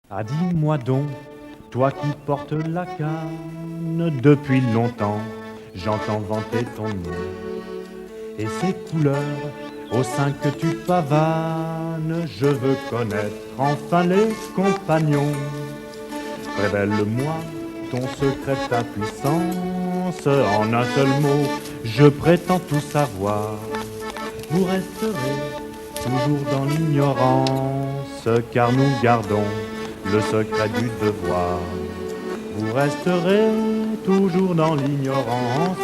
Ah, dis-moi donc, toi qui portes la canne depuis longtemps, j'entends vanter ton nom et ses couleurs au sein que tu pavanes. Je veux connaître enfin les compagnons. Révèle-moi ton secret, ta puissance. En un seul mot, je prétends tout savoir. Vous resterez toujours dans l'ignorance, car nous gardons le secret du devoir. Vous resterez toujours dans l'ignorance,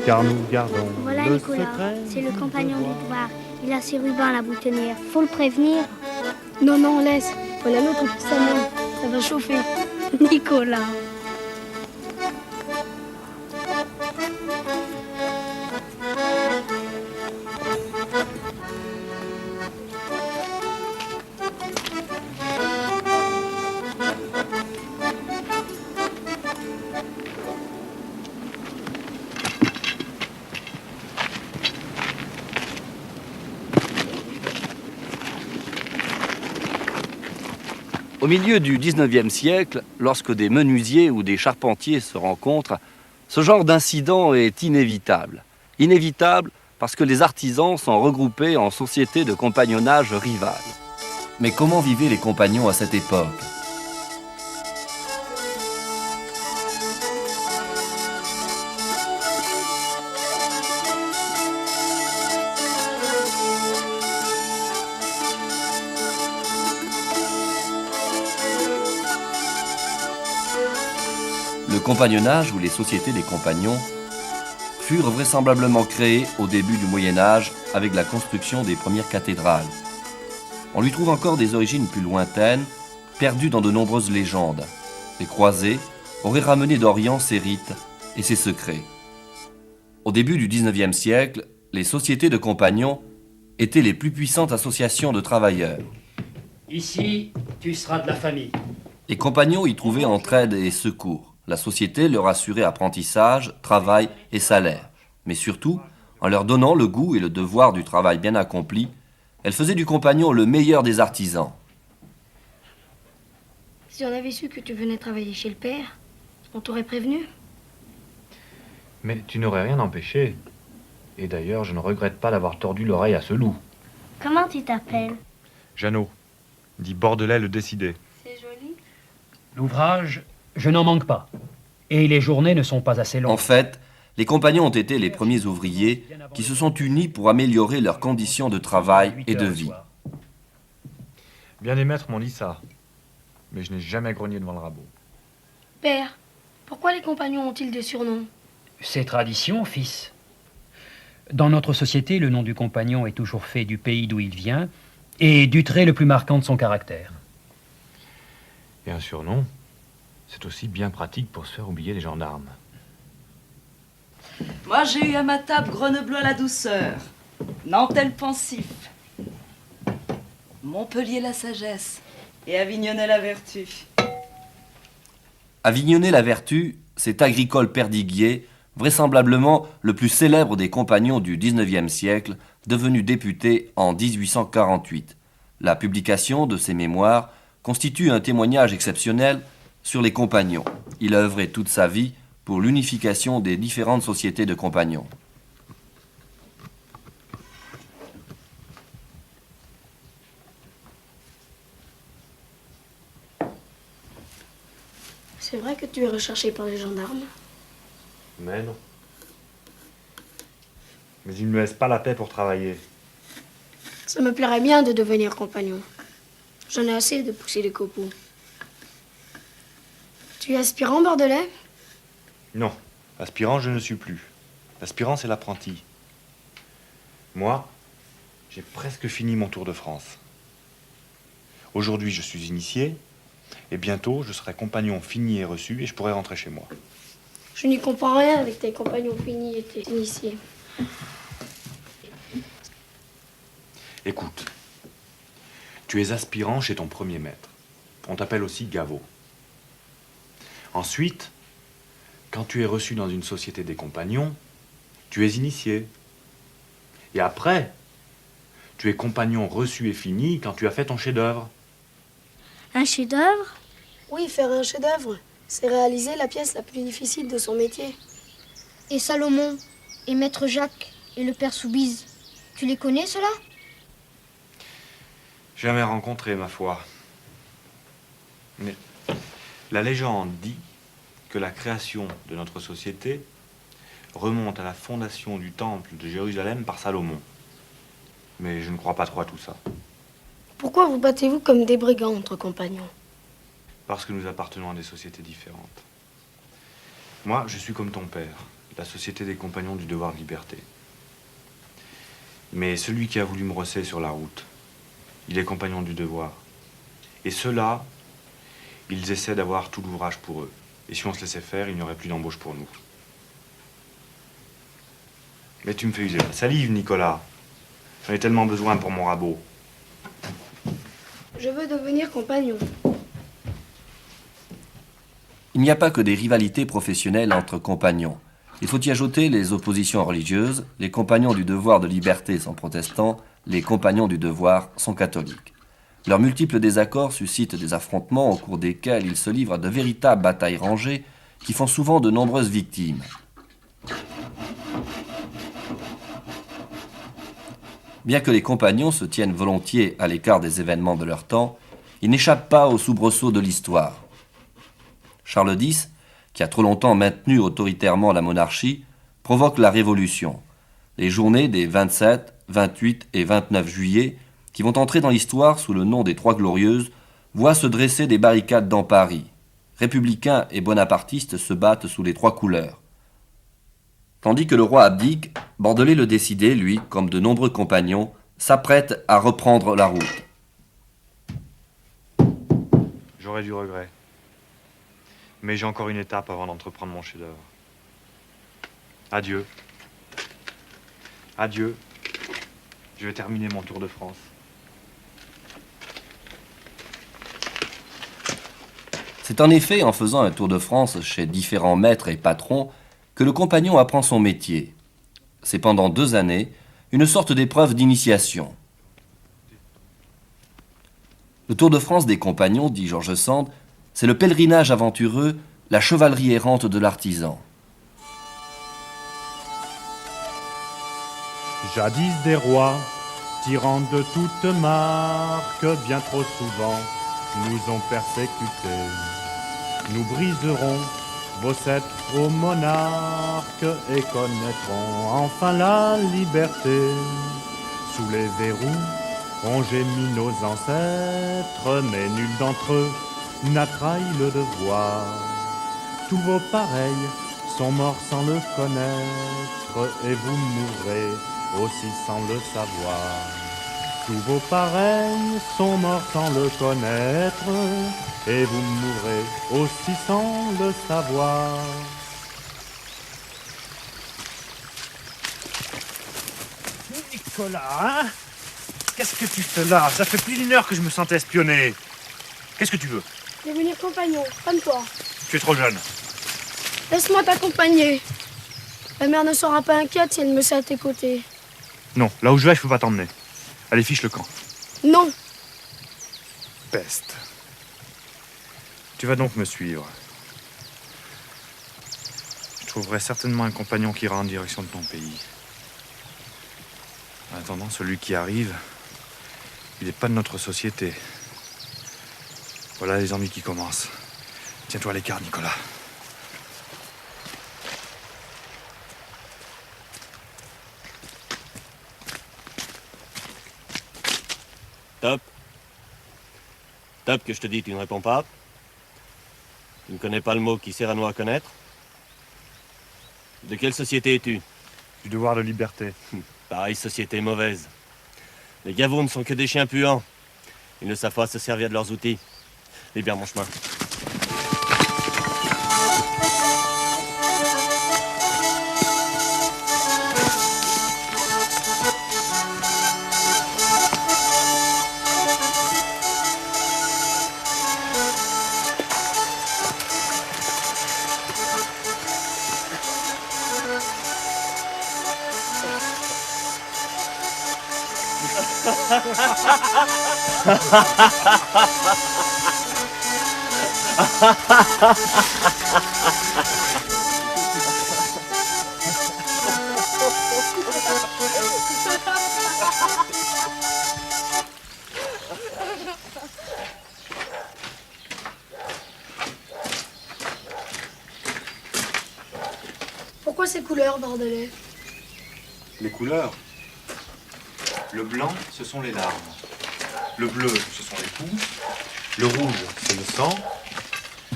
car nous gardons Voilà le Nicolas, secret c'est le du compagnon devoir. d'Edouard. Il a ses rubans à la boutonnière. Faut le prévenir. Non, non, laisse. On la mettre toute sa main. Ça va chauffer. Nicolas. Au milieu du 19e siècle, lorsque des menuisiers ou des charpentiers se rencontrent, ce genre d'incident est inévitable. Inévitable parce que les artisans sont regroupés en sociétés de compagnonnage rivales. Mais comment vivaient les compagnons à cette époque ? Le compagnonnage ou les sociétés des compagnons furent vraisemblablement créés au début du Moyen-Âge avec la construction des premières cathédrales. On lui trouve encore des origines plus lointaines, perdues dans de nombreuses légendes. Les croisés auraient ramené d'Orient ses rites et ses secrets. Au début du 19e siècle, les sociétés de compagnons étaient les plus puissantes associations de travailleurs. Ici, tu seras de la famille. Les compagnons y trouvaient entraide et secours. La société leur assurait apprentissage, travail et salaire. Mais surtout, en leur donnant le goût et le devoir du travail bien accompli, elle faisait du compagnon le meilleur des artisans. Si on avait su que tu venais travailler chez le père, on t'aurait prévenu. Mais tu n'aurais rien empêché. Et d'ailleurs, je ne regrette pas d'avoir tordu l'oreille à ce loup. Comment tu t'appelles? Jeannot, dit Bordelais le décidé. C'est joli. L'ouvrage, je n'en manque pas. Et les journées ne sont pas assez longues. En fait, les compagnons ont été les premiers ouvriers qui se sont unis pour améliorer leurs conditions de travail et de vie. Bien des maîtres m'ont dit ça, mais je n'ai jamais grogné devant le rabot. Père, pourquoi les compagnons ont-ils des surnoms? C'est tradition, fils. Dans notre société, le nom du compagnon est toujours fait du pays d'où il vient et du trait le plus marquant de son caractère. Et un surnom, c'est aussi bien pratique pour se faire oublier les gendarmes. Moi, j'ai eu à ma table Grenoble la douceur, Nantel le pensif, Montpellier la sagesse et Avignonnet la vertu. Avignonnet la vertu, c'est Agricole Perdiguier, vraisemblablement le plus célèbre des compagnons du 19e siècle, devenu député en 1848. La publication de ses mémoires constitue un témoignage exceptionnel sur les compagnons. Il a œuvré toute sa vie pour l'unification des différentes sociétés de compagnons. C'est vrai que tu es recherché par les gendarmes? Mais non. Mais ils ne me laissent pas la paix pour travailler. Ça me plairait bien de devenir compagnon. J'en ai assez de pousser des copeaux. Tu es aspirant bordelais? Non, aspirant, je ne suis plus. L'aspirant, c'est l'apprenti. Moi, j'ai presque fini mon tour de France. Aujourd'hui, je suis initié, et bientôt, je serai compagnon fini et reçu, et je pourrai rentrer chez moi. Je n'y comprends rien avec tes compagnons finis et tes initiés. Écoute, tu es aspirant chez ton premier maître. On t'appelle aussi Gaveau. Ensuite, quand tu es reçu dans une société des compagnons, tu es initié. Et après, tu es compagnon reçu et fini quand tu as fait ton chef-d'œuvre. Un chef-d'œuvre? Oui, faire un chef-d'œuvre, c'est réaliser la pièce la plus difficile de son métier. Et Salomon, et Maître Jacques, et le père Soubise, tu les connais, ceux-là? Jamais rencontré, ma foi. Mais la légende dit que la création de notre société remonte à la fondation du temple de Jérusalem par Salomon. Mais je ne crois pas trop à tout ça. Pourquoi vous battez-vous comme des brigands entre compagnons? Parce que nous appartenons à des sociétés différentes. Moi, je suis comme ton père, la société des compagnons du devoir de liberté. Mais celui qui a voulu me rosser sur la route, il est compagnon du devoir. Et ceux-là, ils essaient d'avoir tout l'ouvrage pour eux. Et si on se laissait faire, il n'y aurait plus d'embauche pour nous. Mais tu me fais user la salive, Nicolas. J'en ai tellement besoin pour mon rabot. Je veux devenir compagnon. Il n'y a pas que des rivalités professionnelles entre compagnons. Il faut y ajouter les oppositions religieuses. Les compagnons du devoir de liberté sont protestants, les compagnons du devoir sont catholiques. Leurs multiples désaccords suscitent des affrontements au cours desquels ils se livrent à de véritables batailles rangées qui font souvent de nombreuses victimes. Bien que les compagnons se tiennent volontiers à l'écart des événements de leur temps, ils n'échappent pas aux soubresauts de l'histoire. Charles X, qui a trop longtemps maintenu autoritairement la monarchie, provoque la Révolution. Les journées des 27, 28 et 29 juillet, qui vont entrer dans l'histoire sous le nom des Trois Glorieuses, voient se dresser des barricades dans Paris. Républicains et bonapartistes se battent sous les trois couleurs. Tandis que le roi abdique, Bordelais le Décidé, lui, comme de nombreux compagnons, s'apprête à reprendre la route. J'aurais du regret. Mais j'ai encore une étape avant d'entreprendre mon chef-d'œuvre. Adieu. Adieu. Je vais terminer mon tour de France. C'est en effet en faisant un tour de France chez différents maîtres et patrons que le compagnon apprend son métier. C'est pendant 2 années une sorte d'épreuve d'initiation. Le Tour de France des compagnons, dit George Sand, c'est le pèlerinage aventureux, la chevalerie errante de l'artisan. Jadis des rois, tyrans de toutes marques, bien trop souvent nous ont persécutés. Nous briserons vos sceptres aux monarques et connaîtrons enfin la liberté. Sous les verrous ont gémi nos ancêtres, mais nul d'entre eux n'a trahi le devoir. Tous vos pareils sont morts sans le connaître, et vous mourrez aussi sans le savoir. Tous vos pareils sont morts sans le connaître, et vous mourrez aussi sans le savoir. Nicolas, hein? Qu'est-ce que tu fais là? Ça fait plus d'1 heure que je me sentais espionné. Qu'est-ce que tu veux? Devenir compagnon, comme toi. Tu es trop jeune. Laisse-moi t'accompagner. La mère ne sera pas inquiète si elle me sait à tes côtés. Non, là où je vais, je peux pas t'emmener. Allez, fiche le camp. Non. Peste. Tu vas donc me suivre. Je trouverai certainement un compagnon qui ira en direction de ton pays. En attendant, celui qui arrive, il n'est pas de notre société. Voilà les ennuis qui commencent. Tiens-toi à l'écart, Nicolas. Top. Top que je te dis, tu ne réponds pas. Tu ne connais pas le mot qui sert à nous à connaître. De quelle société es-tu? Du devoir de liberté. Pareille société mauvaise. Les gavons ne sont que des chiens puants. Ils ne savent pas se servir de leurs outils. Libère mon chemin. Pourquoi ces couleurs, Bordelais? Les couleurs. Le blanc, ce sont les larmes. Le bleu, ce sont les coups. Le rouge, c'est le sang.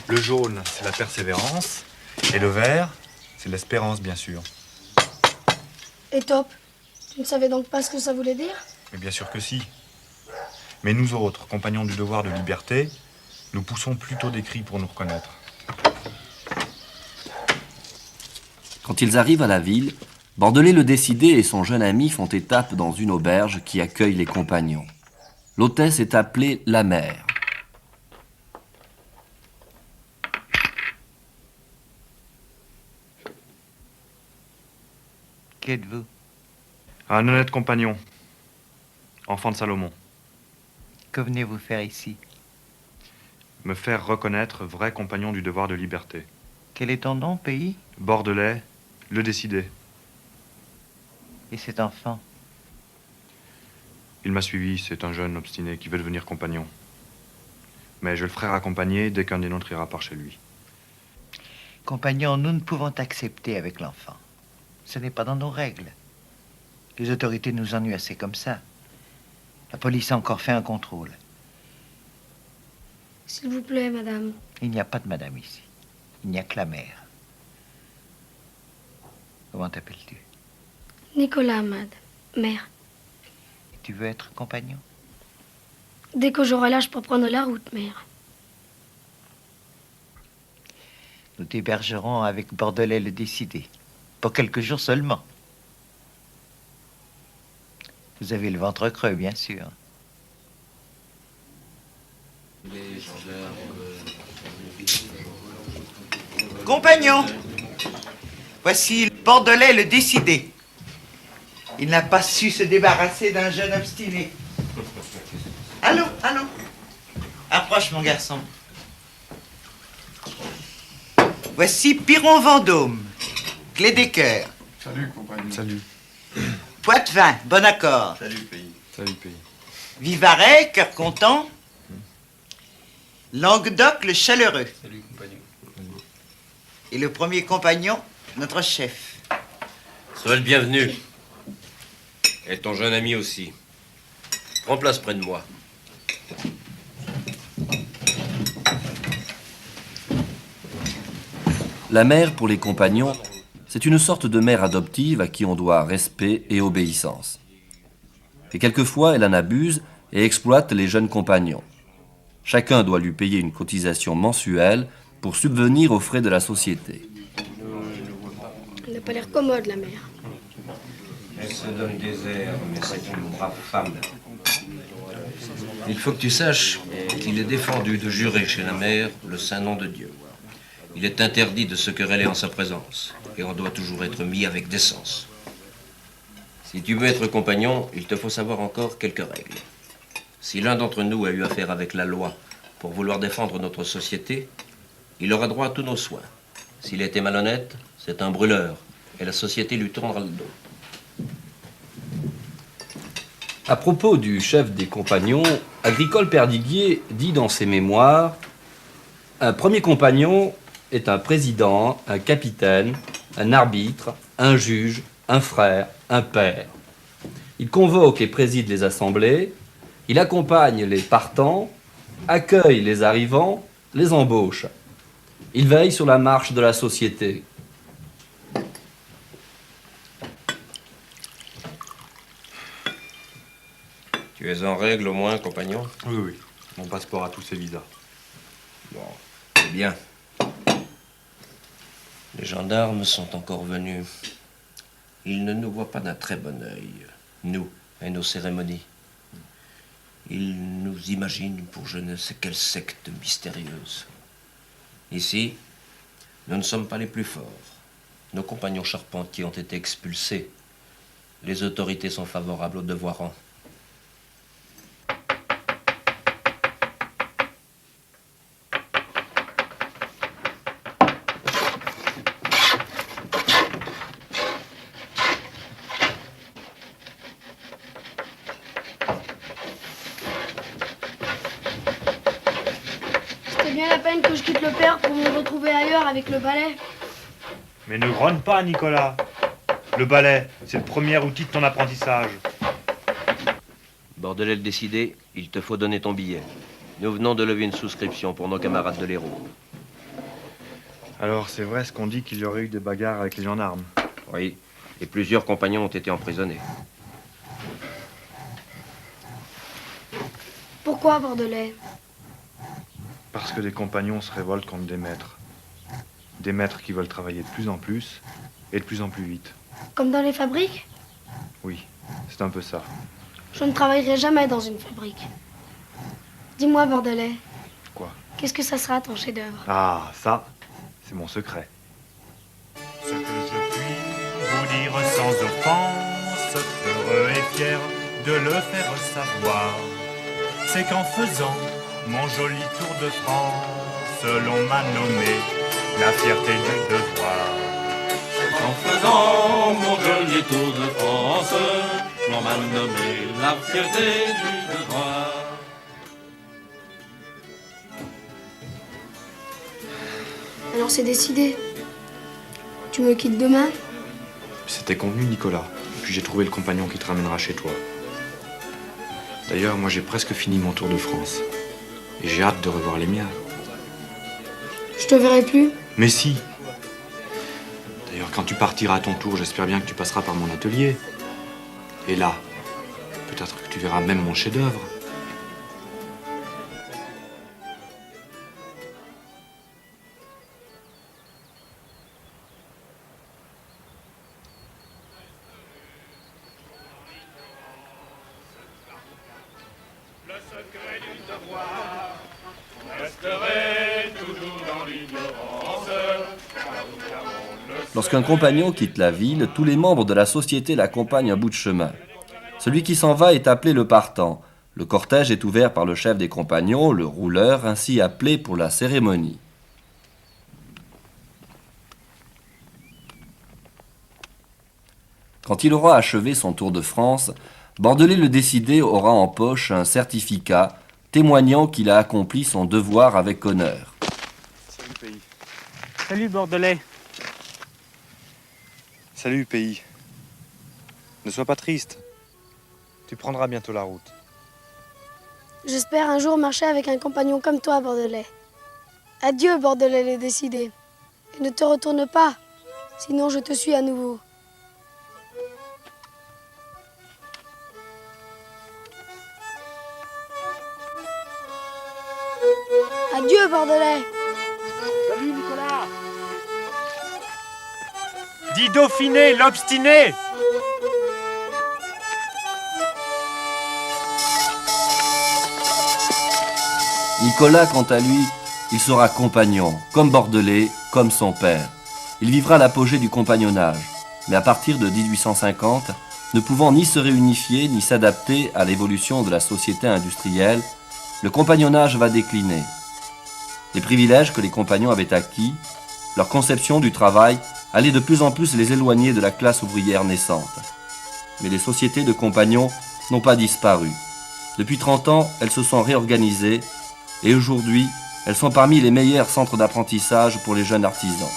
Le jaune, c'est la persévérance. Et le vert, c'est l'espérance, bien sûr. Et top, tu ne savais donc pas ce que ça voulait dire? Mais bien sûr que si. Mais nous autres, compagnons du devoir de liberté, nous poussons plutôt des cris pour nous reconnaître. Quand ils arrivent à la ville, Bordelais le Décidé et son jeune ami font étape dans une auberge qui accueille les compagnons. L'hôtesse est appelée la mère. Qui êtes-vous? Un honnête compagnon, enfant de Salomon. Que venez-vous faire ici? Me faire reconnaître vrai compagnon du devoir de liberté. Quel est ton nom, pays? Bordelais, le Décidé. Et cet enfant? Il m'a suivi, c'est un jeune obstiné qui veut devenir compagnon. Mais je le ferai raccompagner dès qu'un des nôtres ira par chez lui. Compagnon, nous ne pouvons t'accepter avec l'enfant. Ce n'est pas dans nos règles. Les autorités nous ennuient assez comme ça. La police a encore fait un contrôle. S'il vous plaît, madame. Il n'y a pas de madame ici. Il n'y a que la mère. Comment t'appelles-tu? Nicolas, mère. Tu veux être compagnon? Dès que j'aurai l'âge pour prendre la route, mère. Nous t'hébergerons avec Bordelais le Décidé. Pour quelques jours seulement. Vous avez le ventre creux, bien sûr. Compagnon, voici Bordelais le Décidé. Il n'a pas su se débarrasser d'un jeune obstiné. Allons, allons. Approche, mon garçon. Voici Piron Vendôme, clé des cœurs. Salut, compagnon. Salut. Poitevin, bon accord. Salut, pays. Salut, pays. Vivarais, cœur content. Languedoc, le chaleureux. Salut, compagnon. Et le premier compagnon, notre chef. Sois le bienvenu. Et ton jeune ami aussi. Prends place près de moi. La mère, pour les compagnons, c'est une sorte de mère adoptive à qui on doit respect et obéissance. Et quelquefois, elle en abuse et exploite les jeunes compagnons. Chacun doit lui payer une cotisation mensuelle pour subvenir aux frais de la société. Elle n'a pas l'air commode, la mère. Elle se donne des airs, mais c'est une brave femme. Il faut que tu saches qu'il est défendu de jurer chez la mère le saint nom de Dieu. Il est interdit de se quereller en sa présence, et on doit toujours être mis avec décence. Si tu veux être compagnon, il te faut savoir encore quelques règles. Si l'un d'entre nous a eu affaire avec la loi pour vouloir défendre notre société, il aura droit à tous nos soins. S'il était malhonnête, c'est un brûleur, et la société lui tournera le dos. À propos du chef des compagnons, Agricole Perdiguier dit dans ses mémoires « Un premier compagnon est un président, un capitaine, un arbitre, un juge, un frère, un père. Il convoque et préside les assemblées, il accompagne les partants, accueille les arrivants, les embauche. Il veille sur la marche de la société. » Tu es en règle au moins, compagnon? Oui, oui. Mon passeport a tous ses visas. Bon, c'est bien. Les gendarmes sont encore venus. Ils ne nous voient pas d'un très bon œil, nous et nos cérémonies. Ils nous imaginent pour je ne sais quelle secte mystérieuse. Ici, nous ne sommes pas les plus forts. Nos compagnons charpentiers ont été expulsés. Les autorités sont favorables aux devoirants. peine que je quitte le père pour me retrouver ailleurs avec le balai. Mais ne grogne pas, Nicolas. Le balai, c'est le premier outil de ton apprentissage. Bordelais le décidé, il te faut donner ton billet. Nous venons de lever une souscription pour nos camarades de l'Hérault. Alors, c'est vrai ce qu'on dit qu'il y aurait eu des bagarres avec les gendarmes? Oui, et plusieurs compagnons ont été emprisonnés. Pourquoi, Bordelais? Parce que des compagnons se révoltent contre des maîtres. Des maîtres qui veulent travailler de plus en plus et de plus en plus vite. Comme dans les fabriques? Oui, c'est un peu ça. Je ne travaillerai jamais dans une fabrique. Dis-moi, Bordelais. Quoi? Qu'est-ce que ça sera ton chef-d'œuvre? Ah, ça, c'est mon secret. Ce que je puis vous dire sans offense, heureux et fier de le faire savoir, c'est qu'en faisant mon joli tour de France, l'on m'a nommé la fierté du devoir. En faisant mon joli tour de France, l'on m'a nommé la fierté du devoir. Alors c'est décidé. Tu me quittes demain? C'était convenu, Nicolas. Et puis j'ai trouvé le compagnon qui te ramènera chez toi. D'ailleurs, moi j'ai presque fini mon tour de France. Et j'ai hâte de revoir les miens. Je te verrai plus? Mais si. D'ailleurs, quand tu partiras à ton tour, j'espère bien que tu passeras par mon atelier. Et là, peut-être que tu verras même mon chef-d'œuvre. Lorsqu'un compagnon quitte la ville, tous les membres de la société l'accompagnent un bout de chemin. Celui qui s'en va est appelé le partant. Le cortège est ouvert par le chef des compagnons, le rouleur, ainsi appelé pour la cérémonie. Quand il aura achevé son tour de France, Bordelais le décidé aura en poche un certificat témoignant qu'il a accompli son devoir avec honneur. Salut, pays. Salut Bordelais. Salut, pays. Ne sois pas triste. Tu prendras bientôt la route. J'espère un jour marcher avec un compagnon comme toi, Bordelais. Adieu, Bordelais le décidé. Et ne te retourne pas, sinon je te suis à nouveau. Adieu, Bordelais. Salut Nicolas. Dis Dauphiné, l'obstiné. Nicolas, quant à lui, il sera compagnon, comme Bordelais, comme son père. Il vivra l'apogée du compagnonnage, mais à partir de 1850, ne pouvant ni se réunifier ni s'adapter à l'évolution de la société industrielle, le compagnonnage va décliner. Les privilèges que les compagnons avaient acquis, leur conception du travail, allait de plus en plus les éloigner de la classe ouvrière naissante. Mais les sociétés de compagnons n'ont pas disparu. Depuis 30 ans, elles se sont réorganisées et aujourd'hui, elles sont parmi les meilleurs centres d'apprentissage pour les jeunes artisans.